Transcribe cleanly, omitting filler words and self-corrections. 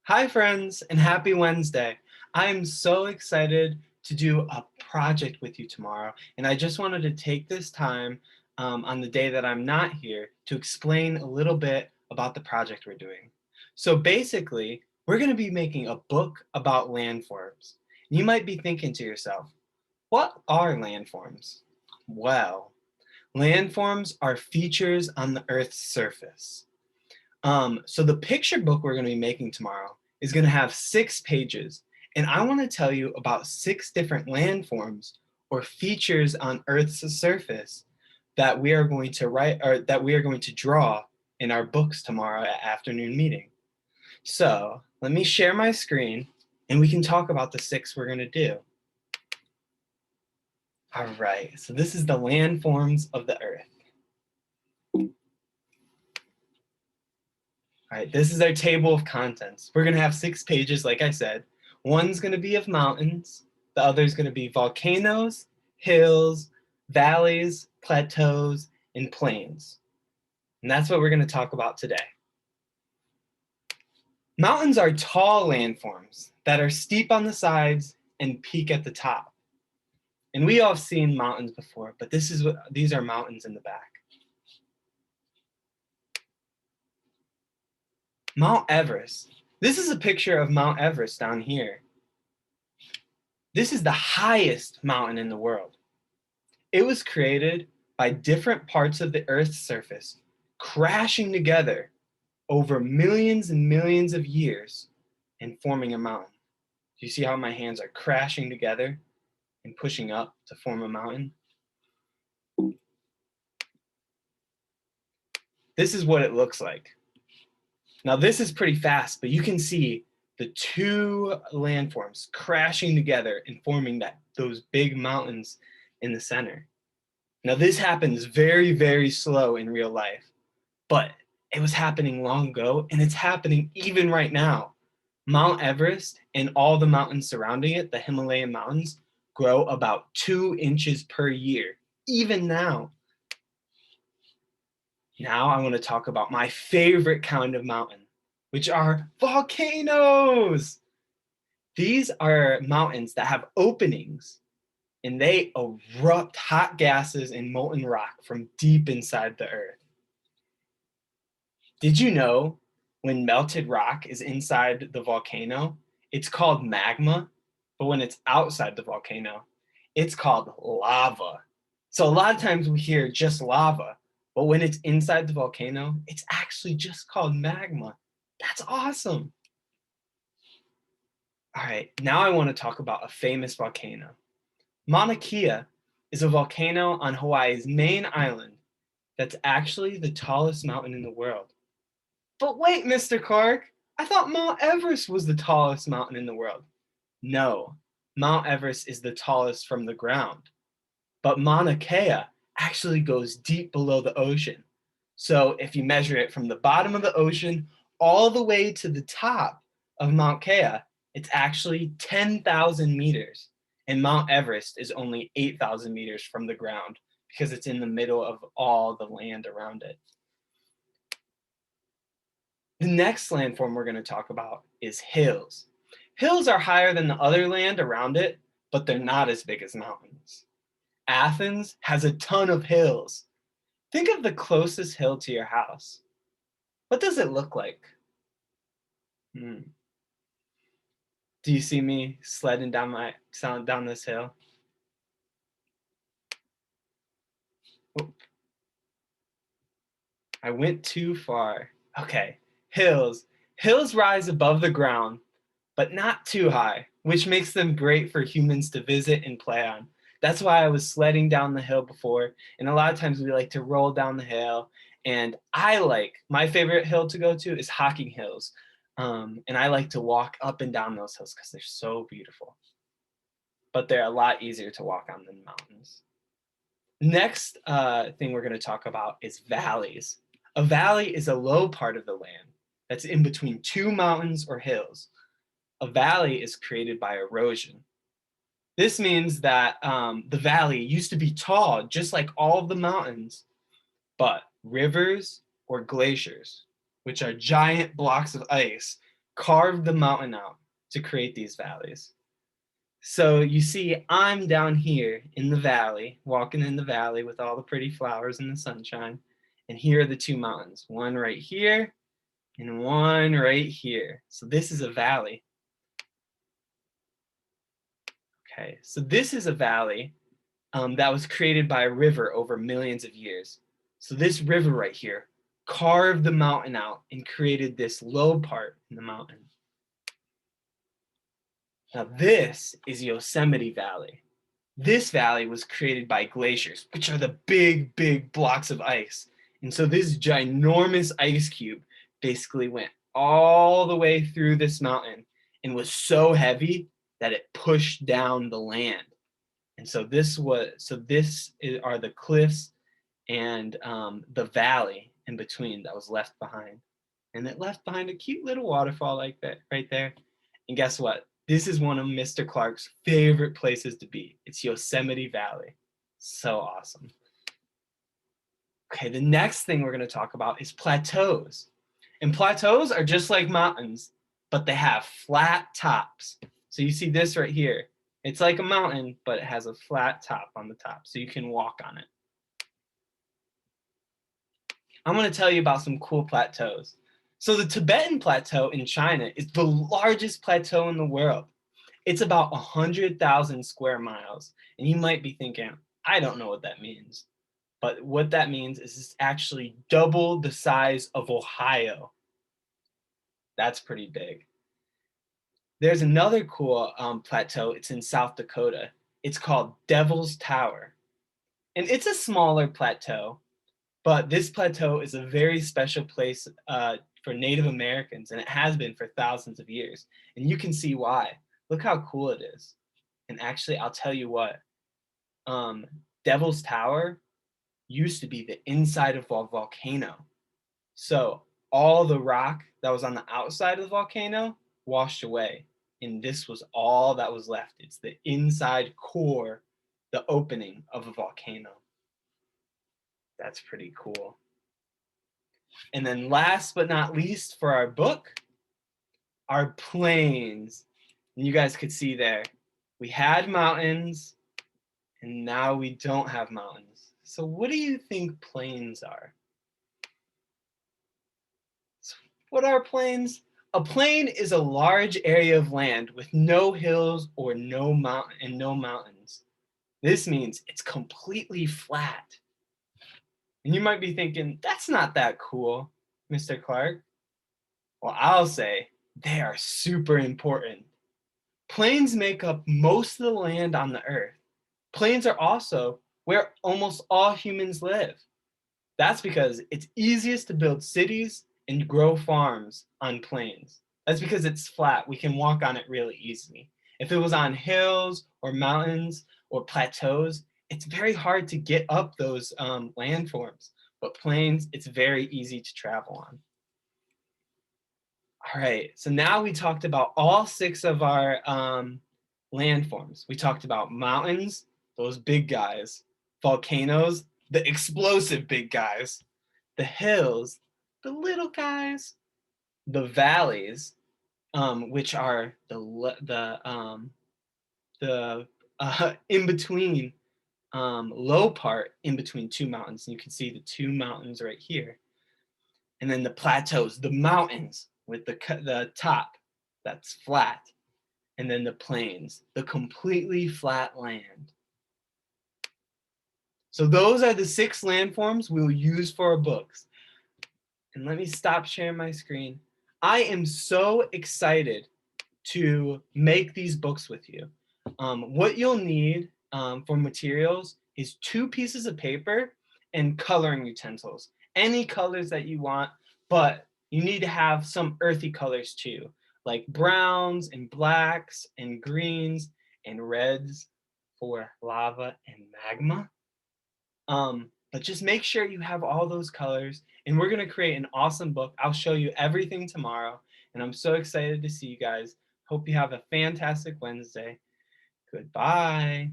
Hi friends, and happy Wednesday. I am so excited to do a project with you tomorrow, and I just wanted to take this time on the day that I'm not here to explain a little bit about the project we're doing. So basically, we're going to be making a book about landforms. You might be thinking to yourself, what are landforms? Well, landforms are features on the Earth's surface. So the picture book we're going to be making tomorrow is going to have 6 pages, and I want to tell you about 6 different landforms or features on Earth's surface that we are going to write or that we are going to draw in our books tomorrow at afternoon meeting. So let me share my screen and we can talk about the 6 we're going to do. All right, so this is the landforms of the Earth. All right, this is our table of contents. We're gonna have 6 pages, like I said. One's gonna be of mountains, the other's gonna be volcanoes, hills, valleys, plateaus, and plains. And that's what we're gonna talk about today. Mountains are tall landforms that are steep on the sides and peak at the top. And we all have seen mountains before, but these are mountains in the back. Mount Everest. This is a picture of Mount Everest down here. This is the highest mountain in the world. It was created by different parts of the Earth's surface crashing together over millions and millions of years and forming a mountain. Do you see how my hands are crashing together and pushing up to form a mountain? This is what it looks like. Now this is pretty fast, but you can see the 2 landforms crashing together and forming those big mountains in the center. Now this happens very, very slow in real life, but it was happening long ago and it's happening even right now. Mount Everest and all the mountains surrounding it, the Himalayan mountains, grow about 2 inches per year, even now. Now I want to talk about my favorite kind of mountain, which are volcanoes. These are mountains that have openings and they erupt hot gases and molten rock from deep inside the earth. Did you know when melted rock is inside the volcano, it's called magma, but when it's outside the volcano, it's called lava. So a lot of times we hear just lava, but when it's inside the volcano, it's actually just called magma. That's awesome. All right, now I want to talk about a famous volcano. Mauna Kea is a volcano on Hawaii's main island that's actually the tallest mountain in the world. But wait, Mr. Clark, I thought Mount Everest was the tallest mountain in the world. No, Mount Everest is the tallest from the ground. But Mauna Kea actually goes deep below the ocean. So if you measure it from the bottom of the ocean all the way to the top of Mount Kea, it's actually 10,000 meters. And Mount Everest is only 8,000 meters from the ground because it's in the middle of all the land around it. The next landform we're going to talk about is hills. Hills are higher than the other land around it, but they're not as big as mountains. Athens has a ton of hills. Think of the closest hill to your house. What does it look like? Do you see me sledding down this hill? Oop. I went too far. Okay, hills. Hills rise above the ground, but not too high, which makes them great for humans to visit and play on. That's why I was sledding down the hill before, and a lot of times we like to roll down the hill. And my favorite hill to go to is Hocking Hills, and I like to walk up and down those hills because they're so beautiful. But they're a lot easier to walk on than mountains. Next thing we're going to talk about is valleys. A valley is a low part of the land that's in between 2 mountains or hills. A valley is created by erosion. This means that the valley used to be tall, just like all of the mountains, but rivers or glaciers, which are giant blocks of ice, carved the mountain out to create these valleys. So you see, I'm down here in the valley, walking in the valley with all the pretty flowers and the sunshine. And here are the two mountains, one right here and one right here. So this is a valley. Okay, so this is a valley that was created by a river over millions of years. So this river right here carved the mountain out and created this low part in the mountain. Now this is Yosemite Valley. This valley was created by glaciers, which are the big, big blocks of ice. And so this ginormous ice cube basically went all the way through this mountain and was so heavy that it pushed down the land. And so are the cliffs and the valley in between that was left behind. And it left behind a cute little waterfall like that right there. And guess what? This is one of Mr. Clark's favorite places to be. It's Yosemite Valley. So awesome. Okay, the next thing we're going to talk about is plateaus. And plateaus are just like mountains, but they have flat tops. So you see this right here. It's like a mountain, but it has a flat top on the top, so you can walk on it. I'm going to tell you about some cool plateaus. So the Tibetan Plateau in China is the largest plateau in the world. It's about 100,000 square miles. And you might be thinking, I don't know what that means. But what that means is it's actually double the size of Ohio. That's pretty big. There's another cool plateau. It's in South Dakota. It's called Devil's Tower. And it's a smaller plateau, but this plateau is a very special place for Native Americans, and it has been for thousands of years. And you can see why. Look how cool it is. And actually, I'll tell you what, Devil's Tower used to be the inside of a volcano. So all the rock that was on the outside of the volcano washed away. And this was all that was left. It's the inside core, the opening of a volcano. That's pretty cool. And then last but not least for our book, our plains. And you guys could see there, we had mountains and now we don't have mountains. So what do you think plains are? So what are plains? A plain is a large area of land with no hills or no mountains. This means it's completely flat. And you might be thinking, that's not that cool, Mr. Clark. Well, I'll say they are super important. Plains make up most of the land on the earth. Plains are also where almost all humans live. That's because it's easiest to build cities and grow farms on plains. That's because it's flat. We can walk on it really easily. If it was on hills or mountains or plateaus, it's very hard to get up those landforms. But plains, it's very easy to travel on. All right, so now we talked about all 6 of our landforms. We talked about mountains, those big guys, volcanoes, the explosive big guys, the hills, the little guys, the valleys, which are the in between low part in between 2 mountains. And you can see the 2 mountains right here. And then the plateaus, the mountains with the top that's flat. And then the plains, the completely flat land. So those are the 6 landforms we'll use for our books. And let me stop sharing my screen. I am so excited to make these books with you. What you'll need for materials is 2 pieces of paper and coloring utensils. Any colors that you want, but you need to have some earthy colors too, like browns and blacks and greens and reds for lava and magma. But just make sure you have all those colors, and we're going to create an awesome book. I'll show you everything tomorrow, and I'm so excited to see you guys. Hope you have a fantastic Wednesday. Goodbye.